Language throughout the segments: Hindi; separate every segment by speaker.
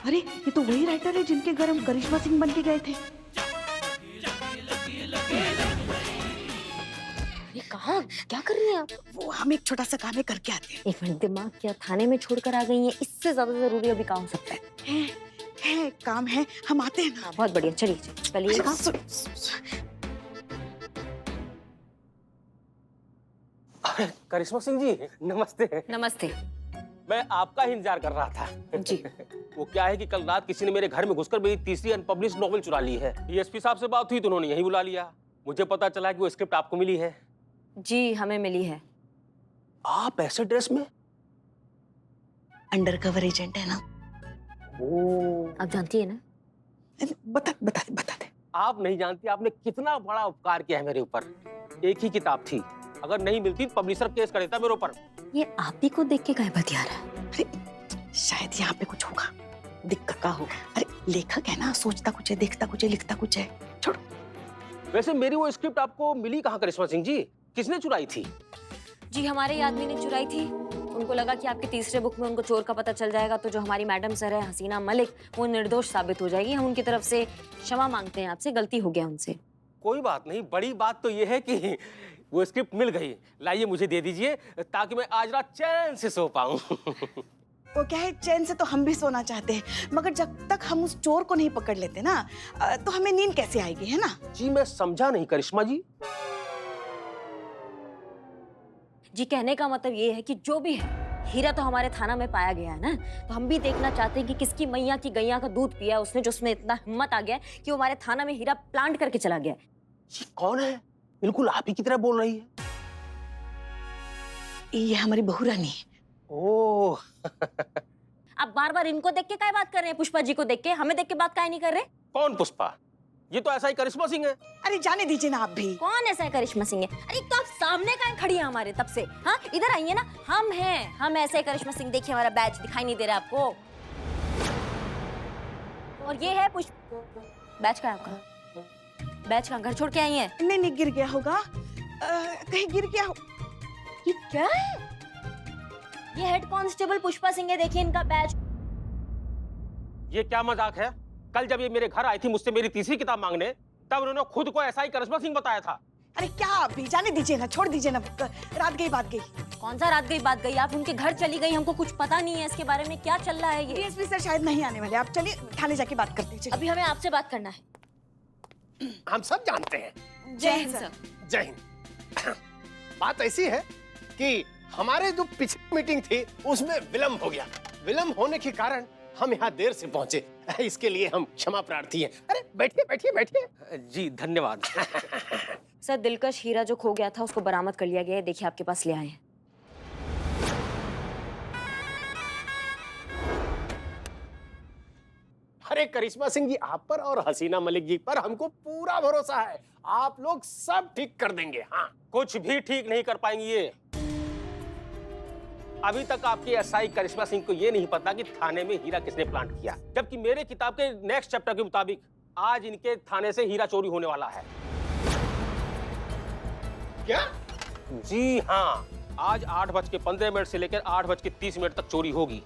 Speaker 1: अरे ये तो वही राइटर है जिनके घर हम करिश्मा सिंह बन के गए थे।
Speaker 2: ये कहाँ, क्या कर रही हैं आप?
Speaker 1: वो हम एक छोटा सा काम है करके आते हैं।
Speaker 2: एक मिनट, दिमाग क्या थाने में छोड़कर आ गई हैं? इससे ज्यादा जरूरी अभी काम हो सकता
Speaker 1: है काम है, हम आते हैं ना।
Speaker 2: हाँ, बहुत बढ़िया, चलिए चलिए।
Speaker 3: करिश्मा सिंह जी नमस्ते।
Speaker 2: नमस्ते।
Speaker 3: मैं आपका ही इंतजार कर रहा था।
Speaker 2: जी।
Speaker 3: वो क्या है कि कल रात किसी ने मेरे घर में घुसकर मेरी तीसरी अनपब्लिश्ड नॉवेल चुरा ली है। डीएसपी साहब से बात हुई तो उन्होंने यही बुला लिया। मुझे पता चला कि वो स्क्रिप्ट आपको मिली है।
Speaker 2: जी, हमें मिली है।
Speaker 3: आप ऐसे ड्रेस में?
Speaker 1: अंडरकवर एजेंट है ना।
Speaker 3: ओह,
Speaker 2: आप जानती है ना?
Speaker 1: बता दे।
Speaker 3: आप नहीं जानती आपने कितना बड़ा उपकार किया है मेरे ऊपर। एक ही किताब थी, अगर नहीं मिलती पब्लिशर केस कर देता मेरे ऊपर।
Speaker 2: ये आप ही को देख के काहे बतिया रहा है?
Speaker 1: अरे शायद यहाँ पे कुछ होगा, दिक्कत का होगा। अरे लेखक है ना, सोचता कुछ है, देखता कुछ है, लिखता कुछ है। छोड़ो।
Speaker 3: वैसे मेरी वो स्क्रिप्ट आपको मिली कहाँ करिश्मा सिंह जी? किसने चुराई थी?
Speaker 2: जी, हमारे आदमी ने चुराई थी। उनको लगा कि आपके तीसरे बुक में उनको चोर का पता चल जाएगा तो जो हमारी मैडम सर है हसीना मलिक, वो निर्दोष साबित हो जाएगी। हम उनकी तरफ से क्षमा मांगते हैं आपसे, गलती हो गया उनसे।
Speaker 3: कोई बात नहीं, बड़ी बात तो ये है कि वो स्क्रिप्ट मिल गई। लाइए मुझे दे दीजिए ताकि मैं आज रात चैन से सो पाऊं।
Speaker 1: वो क्या है, चैन से तो हम भी सोना चाहते हैं, मगर जब तक हम उस चोर को नहीं पकड़ लेते ना तो हमें नींद कैसे आएगी, है ना?
Speaker 3: जी मैं समझा नहीं करिश्मा जी।
Speaker 2: जी, कहने का मतलब ये है कि जो भी है, हीरा तो हमारे थाना में पाया गया है ना, तो हम भी देखना चाहते हैं कि किसकी मैया की गैया का दूध पिया उसने, जो उसमें इतना हिम्मत आ गया है कि वो हमारे थाना में हीरा प्लांट करके चला गया है।
Speaker 3: ये कौन है? बिल्कुल आप ही की तरह बोल रही है।
Speaker 1: ये हमारी बहू रानी है।
Speaker 3: ओह।
Speaker 2: आप बार बार इनको देख के काय बात कर रहे हैं? पुष्पा जी को देख के, हमें देख के बात काय नहीं कर रहे?
Speaker 3: कौन पुष्पा? ये तो ऐसा ही करिश्मा सिंह है।
Speaker 1: अरे जाने दीजिए ना आप भी।
Speaker 2: कौन ऐसा है करिश्मा सिंह है? अरे तो आप सामने काय खड़ी हैं हमारे तब से? हाँ, इधर आइए ना। हम हैं, हम ऐसे ही करिश्मा सिंह। देखिए हमारा बैच दिखाई नहीं दे रहा आपको? और ये है बैच का आपका? बैच का घर छोड़ के आई है?
Speaker 1: नहीं गिर गया होगा, कहीं गिर गया हो।
Speaker 2: ये क्या है? ये हेड कांस्टेबल पुष्पा सिंह है, देखिए इनका बैच।
Speaker 3: ये क्या मजाक है? कल जब ये मेरे घर आई थी मुझसे मेरी तीसरी किताब मांगने, तब उन्होंने खुद को ऐसा ही करिश्मा सिंह बताया था।
Speaker 1: अरे क्या आप भी, जाने दीजिए ना, छोड़ दीजिए ना। रात गई बात गई।
Speaker 2: कौन सा रात गई बात गई? आप उनके घर चली गई, हमको कुछ पता नहीं है इसके बारे में, क्या चल रहा है ये?
Speaker 1: डीएसपी सर शायद नहीं आने वाले, आप चलिए थाने जाके बात करते हैं।
Speaker 2: अभी हमें आपसे बात करना है।
Speaker 4: हम सब जानते हैं।
Speaker 2: जय हिंद सर।
Speaker 4: जय हिंद। बात ऐसी है कि हमारे जो पिछली मीटिंग थी उसमें विलंब हो गया। विलंब होने के कारण हम यहाँ देर से पहुंचे, इसके लिए हम क्षमा प्रार्थी हैं। अरे बैठिए बैठिए बैठिए।
Speaker 3: जी धन्यवाद।
Speaker 2: सर, दिलकश हीरा जो खो गया था उसको बरामद कर लिया गया है, देखिए आपके पास ले आए हैं।
Speaker 4: अरे करिश्मा सिंह जी, आप पर और हसीना मलिक जी पर हमको पूरा भरोसा है। आप लोग सब ठीक कर देंगे। हाँ,
Speaker 3: कुछ भी ठीक नहीं कर पाएंगे ये। अभी तक आपकी एसआई करिश्मा सिंह को ये नहीं पता कि थाने में हीरा किसने प्लांट किया, जबकि मेरे किताब के नेक्स्ट चैप्टर के मुताबिक आज इनके थाने से हीरा चोरी होने वाला है।
Speaker 4: क्या?
Speaker 3: जी हाँ, आज 8:15 से लेकर 8:30 तक चोरी होगी।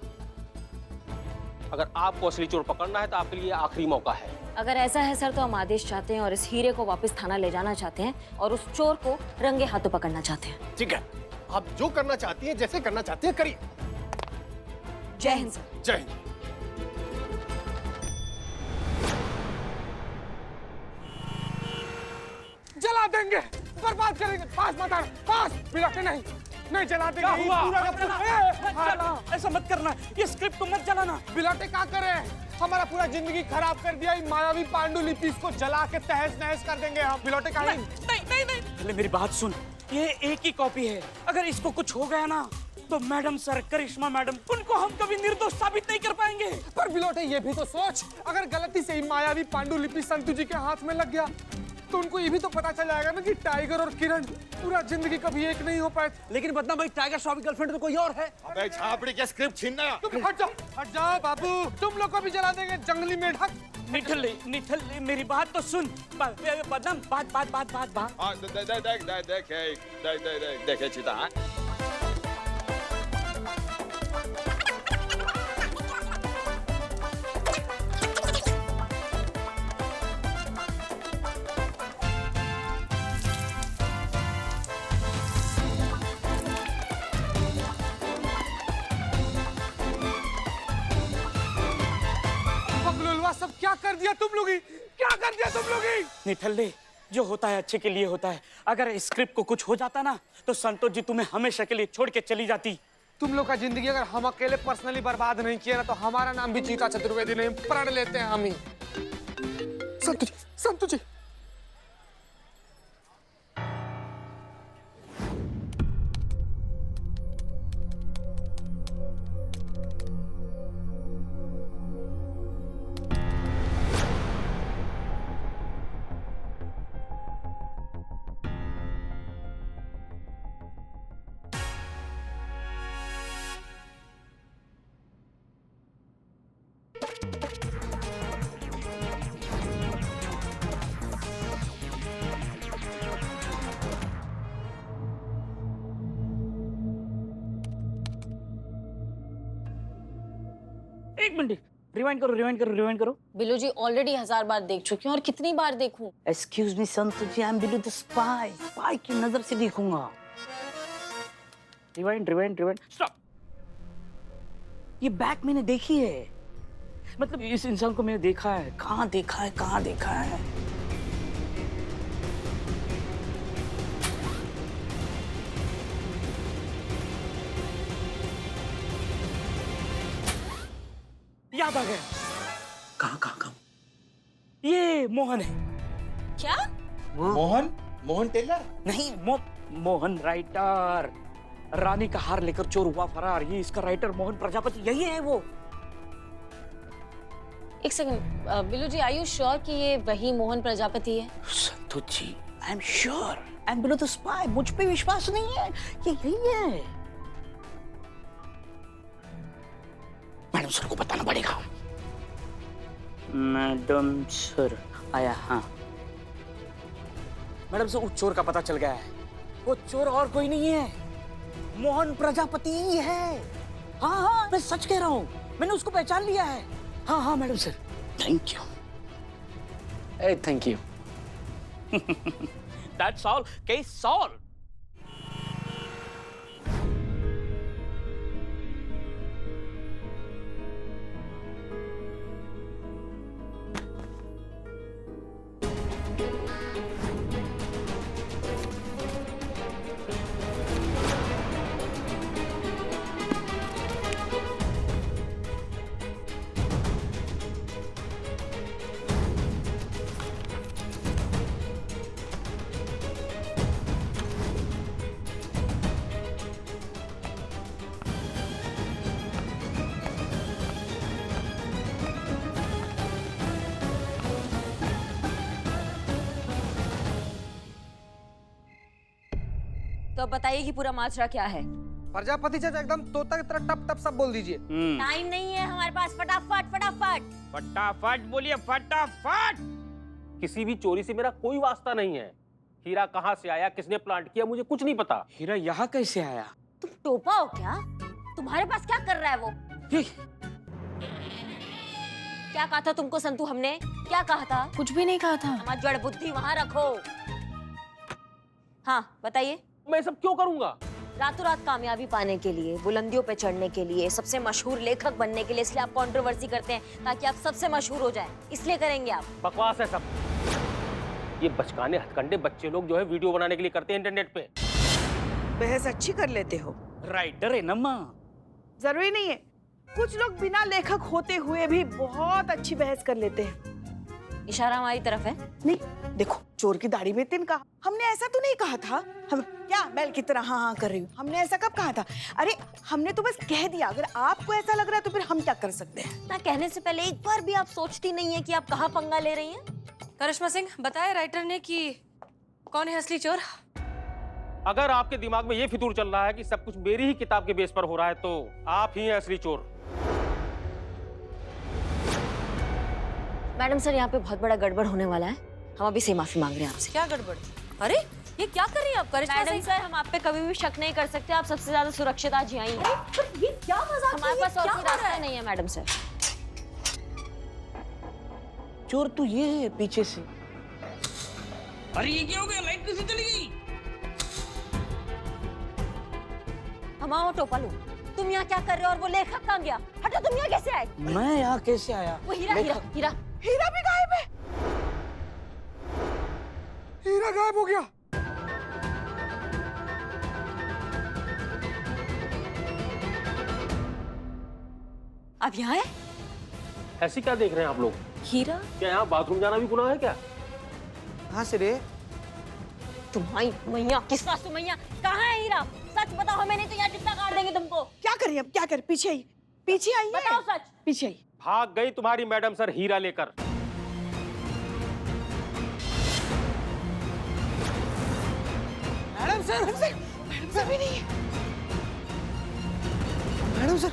Speaker 3: अगर आपको असली चोर पकड़ना है तो आपके लिए आखिरी मौका है।
Speaker 2: अगर ऐसा है सर तो हम आदेश चाहते हैं और इस हीरे को वापस थाना ले जाना चाहते हैं और उस चोर को रंगे हाथों पकड़ना चाहते हैं।
Speaker 4: ठीक है, आप जो करना चाहती हैं, जैसे करना चाहती हैं, करिए।
Speaker 2: जय हिंद सर।
Speaker 4: जय हिंद।
Speaker 5: जला देंगे, बर्बाद करेंगे। पास मत आना, पास बिलाटे नहीं, नहीं जला देंगे।
Speaker 6: क्या हुआ?
Speaker 5: पूरा का पूरा।
Speaker 6: ऐसा मत करना, ये स्क्रिप्ट को मत जलाना।
Speaker 5: बिलाटे क्या करे? हमारा पूरा जिंदगी खराब कर दिया। मायावी पांडुलिपि को जला के तहस नहस कर देंगे हम। बिलाटे का
Speaker 6: नहीं नहीं नहीं नहीं, पहले मेरी बात सुन। ये एक ही कॉपी है, अगर इसको कुछ हो गया ना तो मैडम सर, करिश्मा मैडम, उनको हम कभी निर्दोष साबित नहीं कर पाएंगे।
Speaker 5: पर बिलोटे ये भी तो सोच, अगर गलती से ही मायावी पांडुलिपि संतु जी के हाथ में लग गया तो उनको ये भी तो पता चल जाएगा ना कि टाइगर और किरण पूरा जिंदगी कभी एक नहीं हो पाए।
Speaker 6: लेकिन बदनाम भाई, टाइगर श्रॉफ की गर्लफ्रेंड तो कोई और है।
Speaker 4: अबे छापड़ी के स्क्रिप्ट छीनना।
Speaker 5: तुम हट जाओ बाबू, तुम लोग को भी जला देंगे जंगली मेढक।
Speaker 6: निठल्ले निठल्ले, मेरी बात तो सुन। बदनाम, बात बात बात बात बात।
Speaker 7: हाँ, देखे चिता।
Speaker 5: दिया तुम लोग ही? क्या कर दिया तुम लोग ही?
Speaker 6: निठल्ले, जो होता है अच्छे के लिए होता है। अगर स्क्रिप्ट को कुछ हो जाता ना तो संतोष जी तुम्हें हमेशा के लिए छोड़ के चली जाती।
Speaker 5: तुम लोग का जिंदगी अगर हम अकेले पर्सनली बर्बाद नहीं किया ना तो हमारा नाम भी चीता चतुर्वेदी नहीं, प्रण लेते हैं हम ही। संतु जी, संतु जी।
Speaker 6: एक मिनट, रिवाइंड करो, रिवाइंड करो, रिवाइंड करो।
Speaker 2: बिल्लू जी ऑलरेडी 1000 बार देख चुकी हूँ और कितनी बार देखूं?
Speaker 6: Excuse me Santosh ji, I am Billu the spy. Spy की नजर से देखूंगा। Rewind, rewind, rewind, stop. ये बैक मैंने देखी है, मतलब इस इंसान को मैंने देखा है। कहाँ देखा है, कहाँ देखा है? याद आ गया। कहाँ कहाँ कहाँ? ये मोहन है।
Speaker 2: क्या?
Speaker 7: मोहन? मोहन टेलर?
Speaker 6: नहीं, मोहन राइटर। रानी का हार लेकर चोर हुआ फरार, ये इसका राइटर मोहन प्रजापति, यही है वो।
Speaker 2: एक second, Billu ji, are you sure कि ये वही मोहन प्रजापति है?
Speaker 6: Santosh ji, I am sure, I am Billu the spy. मुझ पे विश्वास नहीं है, ये यही है। मैडम सर को बताना पड़ेगा। मैडम सर आया। हाँ मैडम सर, उस चोर का पता चल गया है। वो चोर और कोई नहीं है, मोहन प्रजापति ही है। हाँ हाँ, मैं सच कह रहा हूँ, मैंने उसको पहचान लिया है। हाँ हाँ madam sir, thank you.
Speaker 7: Hey, thank you.
Speaker 6: That's all. Case solved.
Speaker 2: तो अब बताइए कि पूरा माजरा क्या है?
Speaker 5: प्रजापति चाचा एकदम तोता की तरह टप टप सब बोल दीजिए।
Speaker 2: टाइम नहीं है हमारे पास, फटाफट फटाफट।
Speaker 6: फटाफट बोलिए, फटाफट।
Speaker 3: किसी भी चोरी से मेरा कोई वास्ता नहीं है। हीरा कहाँ से आया, किसने प्लांट किया, मुझे कुछ नहीं पता।
Speaker 6: हीरा यहाँ कैसे आया?
Speaker 2: तुम टोपा हो क्या? तुम्हारे पास क्या कर रहा है वो?
Speaker 6: ये
Speaker 2: क्या कहा था तुमको संतू हमने? क्या कहा था?
Speaker 1: कुछ भी नहीं कहा था।
Speaker 2: हमारी जड़ बुद्धि वहां रखो। हाँ बताइए।
Speaker 3: मैं सब क्यों करूंगा?
Speaker 2: रातों रात कामयाबी पाने के लिए, बुलंदियों पे चढ़ने के लिए, सबसे मशहूर लेखक बनने के लिए, इसलिए आप कंट्रोवर्सी करते हैं ताकि आप सबसे मशहूर हो जाएं। इसलिए करेंगे आप।
Speaker 3: बकवास है सब। ये बचकाने हथकंडे बच्चे लोग जो है वीडियो बनाने के लिए करते हैं इंटरनेट पे।
Speaker 1: बहस अच्छी कर लेते हो।
Speaker 6: राइटर है नम्मा।
Speaker 1: जरूरी नहीं है, कुछ लोग बिना लेखक होते हुए भी बहुत अच्छी बहस कर लेते हैं।
Speaker 2: इशारा हमारी तरफ है।
Speaker 1: नहीं देखो, चोर की दाढ़ी में तिनका, हमने ऐसा तो नहीं कहा था। हम क्या बैल की तरह हाँ हाँ कर रही हूँ, हमने ऐसा कब कहा था? अरे हमने तो बस कह दिया। अगर आपको ऐसा लग रहा है तो फिर हम क्या कर सकते हैं?
Speaker 2: ना कहने से पहले एक बार भी आप सोचती नहीं है कि आप कहाँ पंगा ले रही हैं?
Speaker 8: करिश्मा सिंह, बताए राइटर ने कि कौन है असली चोर?
Speaker 3: अगर आपके दिमाग में ये फितूर चल रहा है कि सब कुछ मेरी ही किताब के बेस पर हो रहा है तो आप ही हैं असली चोर।
Speaker 2: मैडम सर, यहाँ पे बहुत बड़ा गड़बड़ होने वाला है। हम अभी से माफी मांग रहे हैं आपसे।
Speaker 8: क्या गड़बड़? अरे ये क्या कर रही हैं आप करिश्मा
Speaker 2: मैडम
Speaker 8: सिंह?
Speaker 2: सर, हम आप पे कभी भी शक नहीं कर सकते। आप सबसे ज्यादा सुरक्षित आज यहाँ ही हैं।
Speaker 8: पर ये क्या मजाक?
Speaker 2: हमारे पास और कोई रास्ता नहीं है मैडम सर।
Speaker 6: चोर तो ये है पीछे से।
Speaker 9: अरे ये क्या हो गया? लाइट कैसे चली गई?
Speaker 2: हम आओ टोपालू, तुम यहाँ क्या कर रहे हो और वो लेखक कहाँ गया? हटो, तुम यहाँ कैसे आए?
Speaker 6: मैं यहाँ कैसे आया?
Speaker 2: वो हीरा हीरा हीरा
Speaker 1: हीरा भी गायब है।
Speaker 5: हीरा गायब हो गया।
Speaker 2: अब यहाँ है
Speaker 3: ऐसी क्या देख रहे हैं आप लोग?
Speaker 2: हीरा।
Speaker 3: क्या यहाँ बाथरूम जाना भी गुनाह है क्या?
Speaker 6: कहाँ से रे?
Speaker 2: तुम्हारी मैया किस सासू मैया कहाँ है हीरा? सच बताओ हमें, नहीं तो यहाँ जितना काट देंगे तुमको।
Speaker 1: क्या करिए अब, क्या करें? पीछे आई, पीछे आई है।
Speaker 2: बताओ सच।
Speaker 1: पीछे आई।
Speaker 3: भाग गई तुम्हारी मैडम सर हीरा लेकर।
Speaker 6: मैडम सर,
Speaker 1: मैडम सर भी नहीं है।
Speaker 6: मैडम सर,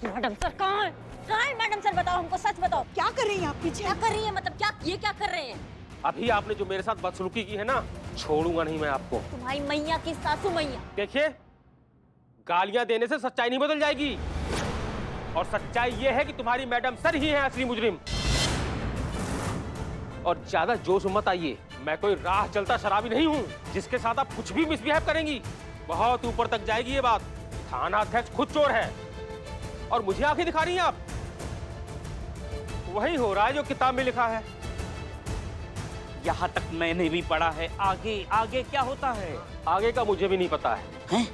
Speaker 2: मैडम सर कहाँ है? कहाँ है मैडम सर? बताओ हमको, सच बताओ।
Speaker 1: क्या कर रही हैं आप? पीछे
Speaker 2: क्या कर रही है? मतलब क्या ये क्या कर रहे हैं?
Speaker 3: अभी आपने जो मेरे साथ बदसलूकी की है ना, छोड़ूंगा नहीं मैं आपको।
Speaker 2: तुम्हारी मैया की सासू मैया।
Speaker 3: देखिए, गालियां देने से सच्चाई नहीं बदल जाएगी, और सच्चाई ये है कि तुम्हारी मैडम सर ही है असली मुजरिम। और ज्यादा जोश में मत आइए, मैं कोई राह चलता शराबी नहीं हूँ जिसके साथ आप कुछ भी मिसबिहेव करेंगी। बहुत ऊपर तक जाएगी ये बात। थाना अध्यक्ष खुद चोर है और मुझे आंखें दिखा रही हैं आप। वही हो रहा है जो किताब में लिखा है।
Speaker 6: यहाँ तक मैंने भी पढ़ा है, आगे आगे क्या होता है?
Speaker 3: आगे का मुझे भी नहीं पता है,
Speaker 6: हैं?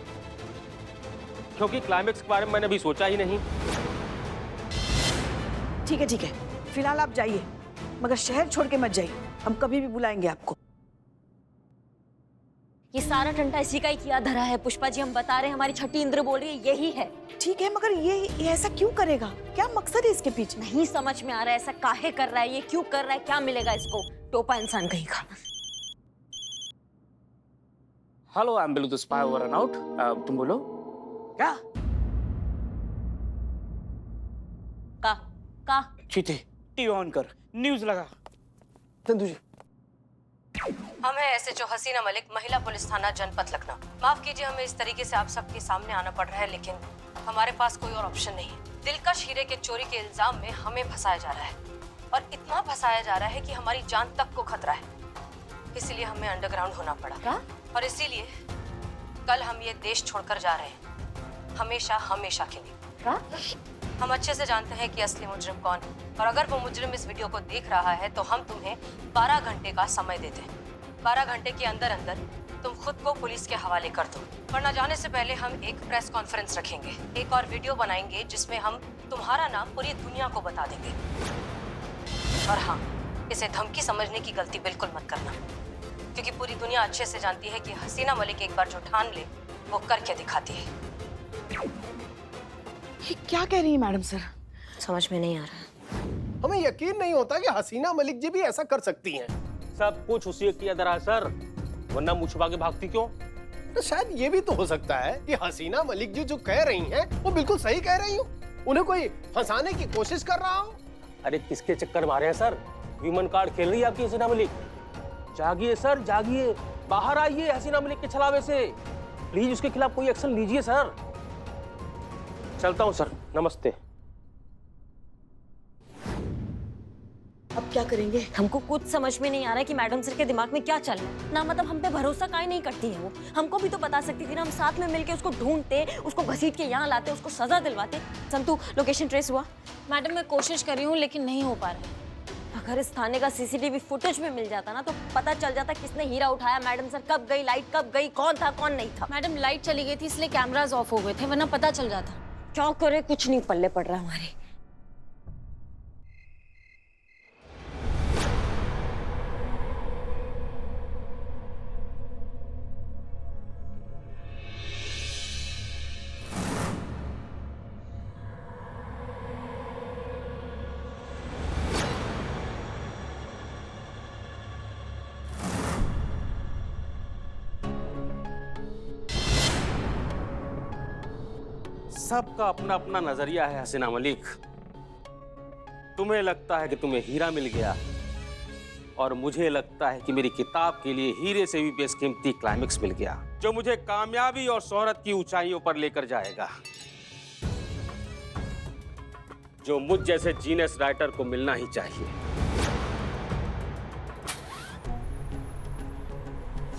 Speaker 3: क्योंकि क्लाइमेक्स के बारे में मैंने अभी सोचा ही नहीं।
Speaker 1: ठीक है, ठीक है, फिलहाल आप जाइए, मगर शहर छोड़ के मत जाइए। हम कभी भी बुलाएंगे आपको।
Speaker 2: ये सारा टंटा इसी का ही किया धरा है पुष्पा जी। हम बता रहे हैं, हमारी छठी इंद्र बोल रही है यही है।
Speaker 1: ठीक है, मगर ये ऐसा क्यों करेगा? क्या मकसद है इसके पीछे?
Speaker 2: नहीं समझ में आ रहा है, ऐसा काहे कर रहा है, ये क्यों कर रहा है, क्या मिलेगा इसको? टोपा इंसान कहीं का।
Speaker 6: Hello, I am Billu the spy over and out. तुम बोलो क्या?
Speaker 2: का
Speaker 6: चीते, टीवी ऑन कर, न्यूज लगा। चंदू जी,
Speaker 8: हम हैं एसएचओ हसीना मलिक, महिला पुलिस थाना जनपद लखनऊ। माफ कीजिए हमें इस तरीके से आप सबके सामने आना पड़ रहा है, लेकिन हमारे पास कोई और ऑप्शन नहीं है। दिलकश हीरे के चोरी के इल्जाम में हमें फंसाया जा रहा है, और इतना फंसाया जा रहा है कि हमारी जान तक को खतरा है। इसलिए हमें अंडरग्राउंड होना पड़ा।
Speaker 2: क्या?
Speaker 8: और इसीलिए कल हम ये देश छोड़कर जा रहे हैं, हमेशा हमेशा के लिए।
Speaker 2: क्या?
Speaker 8: हम अच्छे से जानते हैं कि असली मुजरिम कौन है, और अगर वो मुजरिम इस वीडियो को देख रहा है तो हम तुम्हें 12 घंटे का समय देते हैं। 12 घंटे के अंदर अंदर तुम खुद को पुलिस के हवाले कर दो, वरना जाने से पहले हम एक प्रेस कॉन्फ्रेंस रखेंगे, एक और वीडियो बनाएंगे जिसमें हम तुम्हारा नाम पूरी दुनिया को बता देंगे। और हाँ, इसे धमकी समझने की गलती बिल्कुल मत करना, क्योंकि पूरी दुनिया अच्छे से जानती है कि हसीना मलिक एक बार जो ठान ले वो करके दिखाती है।
Speaker 1: ये क्या कह रही है मैडम सर?
Speaker 2: समझ में नहीं आ रहा।
Speaker 4: हमें यकीन नहीं होता कि हसीना मलिक जी भी ऐसा कर सकती हैं।
Speaker 3: सब कुछ उसी की अदर है सर, वरना मुँह छुपा के भागती क्यों?
Speaker 4: तो शायद ये भी तो हो सकता है कि हसीना मलिक जी जो कह रही हैं वो बिल्कुल सही कह रही हूँ, उन्हें कोई फंसाने की कोशिश कर रहा हो।
Speaker 3: अरे किसके चक्कर मारे हैं सर? विमन कार्ड खेल रही है आपकी हसीना मलिक। जागिए सर, जागिए, बाहर आइए हसीना मलिक के छलावे से। प्लीज उसके खिलाफ कोई एक्शन लीजिए सर। चलता हूँ सर, नमस्ते।
Speaker 1: अब क्या करेंगे?
Speaker 2: हमको कुछ समझ में नहीं आ रहा है कि मैडम सर के दिमाग में क्या चल रहा है ना। मतलब हम पे भरोसा काहे नहीं करती है वो? हमको भी तो बता सकती थी ना, हम साथ में मिलके उसको ढूंढते, उसको घसीट के यहाँ लाते, उसको सजा दिलवाते। संतु, लोकेशन ट्रेस हुआ?
Speaker 8: मैडम मैं कोशिश कर रही हूँ लेकिन नहीं हो पा रहा है।
Speaker 2: अगर इस थाने का सीसीटीवी फुटेज में मिल जाता ना तो पता चल जाता किसने हीरा उठाया, मैडम सर कब गई, लाइट कब गई, कौन था कौन नहीं था।
Speaker 8: मैडम लाइट चली गई थी इसलिए कैमरास ऑफ हो गए थे, वरना पता चल जाता।
Speaker 2: क्या करे, कुछ नहीं पल्ले पड़ रहा हमारे।
Speaker 3: सबका अपना अपना नजरिया है हसीना मलिक। तुम्हें लगता है कि तुम्हें हीरा मिल गया, और मुझे लगता है कि मेरी किताब के लिए हीरे से भी बेशकीमती क्लाइमेक्स मिल गया, जो मुझे कामयाबी और शोहरत की ऊंचाइयों पर लेकर जाएगा, जो मुझ जैसे जीनियस राइटर को मिलना ही चाहिए।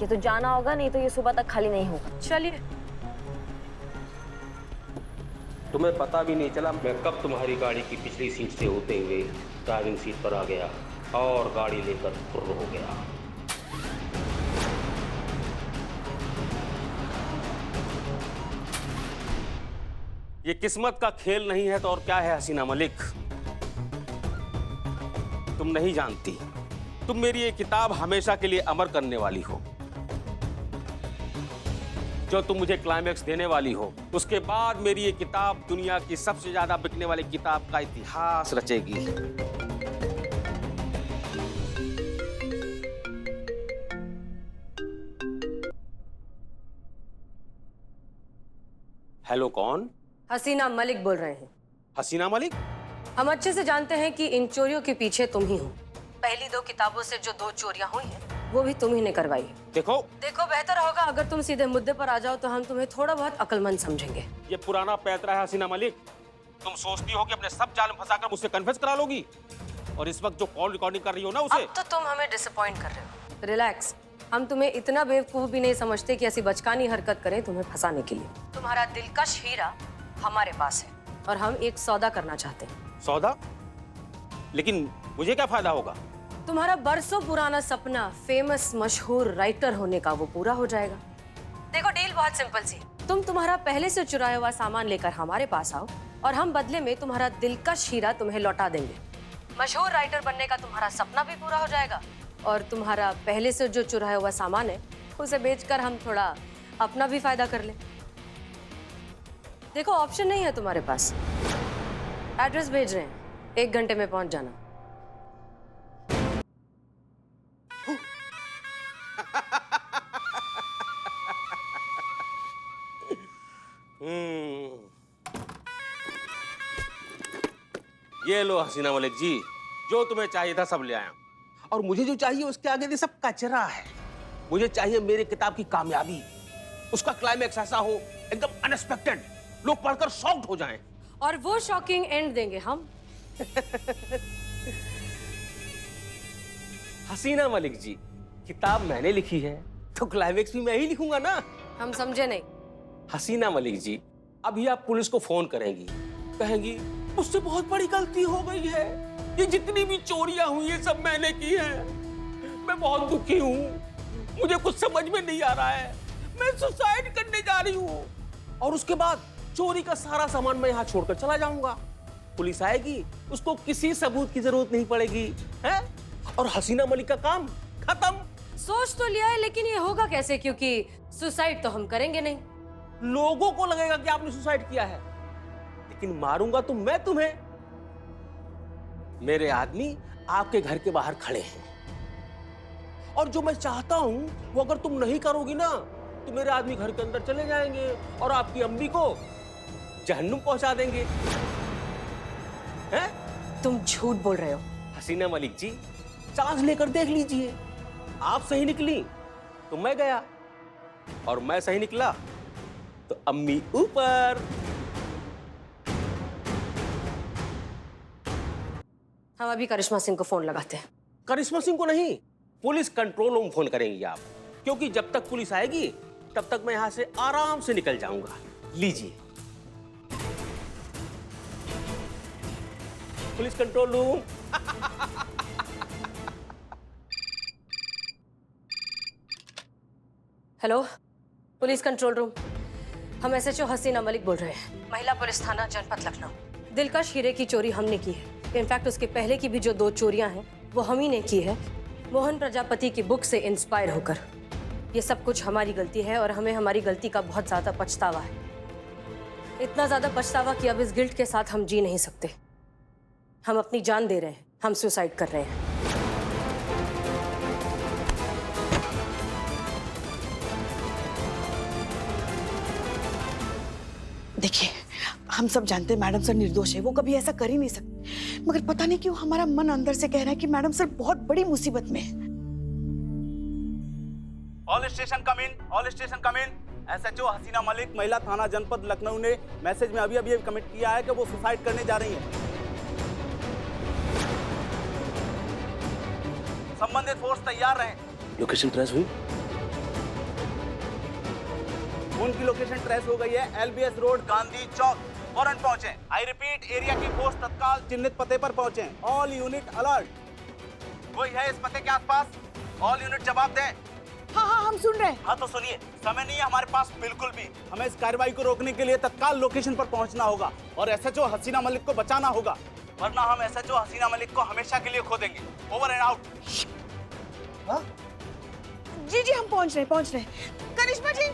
Speaker 2: ये तो जाना होगा, नहीं तो ये सुबह तक खाली नहीं होगा।
Speaker 8: चलिए।
Speaker 3: तुम्हें पता भी नहीं चला मैं कब तुम्हारी गाड़ी की पिछली सीट से होते हुए ड्राइविंग सीट पर आ गया और गाड़ी लेकर फुर्र हो गया। ये किस्मत का खेल नहीं है तो और क्या है हसीना मलिक? तुम नहीं जानती, तुम मेरी ये किताब हमेशा के लिए अमर करने वाली हो। जो तुम मुझे क्लाइमैक्स देने वाली हो, उसके बाद मेरी ये किताब दुनिया की सबसे ज्यादा बिकने वाली किताब का इतिहास रचेगी। हेलो, कौन?
Speaker 8: हसीना मलिक बोल रहे हैं।
Speaker 3: हसीना मलिक?
Speaker 8: हम अच्छे से जानते हैं कि इन चोरियों के पीछे तुम ही हो। पहली 2 किताबों से जो 2 चोरियां हुई हैं, वो भी तुम ही ने करवाई।
Speaker 3: देखो
Speaker 8: बेहतर होगा अगर तुम सीधे मुद्दे पर आ जाओ तो हम तुम्हें थोड़ा बहुत अक्लमंद समझेंगे।
Speaker 3: ये पुराना पैतरा है हसीना मलिक। तुम सोचती हो कि अपने सब जाल में फंसाकर मुझसे कन्फेस करा लोगी, और इस वक्त जो कॉल रिकॉर्डिंग कर रही हो ना उसे।
Speaker 8: अब तो तुम हमें डिसअपॉइंट कर रहे हो। रिलैक्स, हम तुम्हें इतना बेवकूफ भी नहीं समझते कि ऐसी बचकानी हरकत करें तुम्हें फंसाने के लिए। तुम्हारा दिलकश हीरा हमारे पास है और हम एक सौदा करना चाहते हैं।
Speaker 3: सौदा? लेकिन मुझे क्या फायदा होगा?
Speaker 8: तुम्हारा बरसों पुराना सपना फेमस मशहूर राइटर होने का वो पूरा हो जाएगा। देखो, डील बहुत सिंपल सी। तुम तुम्हारा पहले से चुराया हुआ सामान लेकर हमारे पास आओ और हम बदले में तुम्हारा दिलकश हीरा तुम्हें लौटा देंगे। मशहूर राइटर बनने का तुम्हारा सपना भी पूरा हो जाएगा और तुम्हारा पहले से जो चुराया हुआ सामान है उसे बेचकर हम थोड़ा अपना भी फायदा कर लें। देखो, ऑप्शन नहीं है तुम्हारे पास। एड्रेस भेज रहे हैं, 1 घंटे में पहुंच जाना।
Speaker 3: ये लो हसीना मलिक जी, जो तुम्हें चाहिए था सब ले आया। और मुझे जो चाहिए उसके आगे ये सब कचरा है। मुझे चाहिए मेरी किताब की कामयाबी, उसका क्लाइमैक्स ऐसा हो एकदम अनएक्सपेक्टेड, लोग पढ़कर शॉक्ड हो जाएं।
Speaker 8: और वो शॉकिंग एंड देंगे हम।
Speaker 3: हसीना मलिक जी, किताब मैंने लिखी है तो क्लाइमैक्स भी मैं ही लिखूंगा ना।
Speaker 8: हम समझे नहीं।
Speaker 3: हसीना मलिक जी, अभी आप पुलिस को फोन करेंगी, कहेंगी मुझसे बहुत बड़ी गलती हो गई है, ये जितनी भी चोरियां हुई है सब मैंने की है, मैं बहुत दुखी हूँ, मुझे कुछ समझ में नहीं आ रहा है, मैं सुसाइड करने जा रही हूँ। और उसके बाद चोरी का सारा सामान मैं यहाँ छोड़कर चला जाऊंगा। पुलिस आएगी, उसको किसी सबूत की जरूरत नहीं पड़ेगी, है? और हसीना मलिक का काम खत्म।
Speaker 8: सोच तो लिया है, लेकिन ये होगा कैसे? क्योंकि सुसाइड तो हम करेंगे नहीं।
Speaker 3: लोगों को लगेगा कि आपने सुसाइड किया है, लेकिन मारूंगा तो मैं तुम्हें। मेरे आदमी आपके घर के बाहर खड़े हैं, और जो मैं चाहता हूं वो अगर तुम नहीं करोगी ना तो मेरे आदमी घर के अंदर चले जाएंगे और आपकी अम्मी को जहन्नुम पहुंचा देंगे। हैं?
Speaker 8: तुम झूठ बोल रहे हो।
Speaker 3: हसीना मलिक जी, चांस लेकर देख लीजिए, आप सही निकली तो मैं गया, और मैं सही निकला तो अम्मी ऊपर।
Speaker 8: हम अभी करिश्मा सिंह को फोन लगाते हैं।
Speaker 3: करिश्मा सिंह को नहीं, पुलिस कंट्रोल रूम फोन करेंगी आप, क्योंकि जब तक पुलिस आएगी तब तक मैं यहां से आराम से निकल जाऊंगा। लीजिए, police control room.
Speaker 8: Hello, police control room. हम SHO हसीना मलिक बोल रहे हैं, महिला पुलिस थाना जनपद लखनऊ। दिलकश हीरे की चोरी हमने की है। इनफैक्ट उसके पहले की भी जो 2 चोरियां हैं वो हम ही ने की है, मोहन प्रजापति की बुक से इंस्पायर होकर। ये सब कुछ हमारी गलती है और हमें हमारी गलती का बहुत ज्यादा पछतावा है। इतना ज्यादा पछतावा कि अब इस गिल्ट के साथ हम जी नहीं सकते। हम अपनी जान दे रहे हैं, हम सुसाइड कर रहे हैं।
Speaker 1: देखिए, हम सब जानते हैं मैडम सर निर्दोष है, वो कभी ऐसा कर ही नहीं सकते, मगर पता नहीं क्यों हमारा मन अंदर से कह रहा है कि मैडम सर बहुत बड़ी मुसीबत में है।
Speaker 10: ऑल स्टेशन कम इन, ऑल स्टेशन कम इन। SHO हसीना मलिक, महिला थाना जनपद लखनऊ ने मैसेज में अभी अभी कमेंट किया है कि वो सुसाइड करने जा रही हैं। संबंधित फोर्स तैयार रहें।
Speaker 3: लोकेशन ट्रेस हुई?
Speaker 10: उनकी लोकेशन ट्रेस हो गई है। LBS रोड, गांधी चौक, फौरन पहुंच आई रिपीट, एरिया की फोर्स तत्काल चिन्हित पते पर पहुंचे। All unit alert. कोई है इस पते के आसपास? ऑल यूनिट जवाब दें।
Speaker 1: हाँ हाँ हम सुन रहे हैं।
Speaker 10: हाँ तो सुनिए, समय नहीं है हमारे पास बिल्कुल भी। हमें इस कार्रवाई को रोकने के लिए तत्काल लोकेशन पर पहुंचना होगा और एसएचओ हसीना मलिक को बचाना होगा, वरना हम एसएचओ हसीना मलिक को हमेशा के लिए खो देंगे। Over and out.
Speaker 1: जी जी हम पहुंच रहे हैं। करिश्मा जी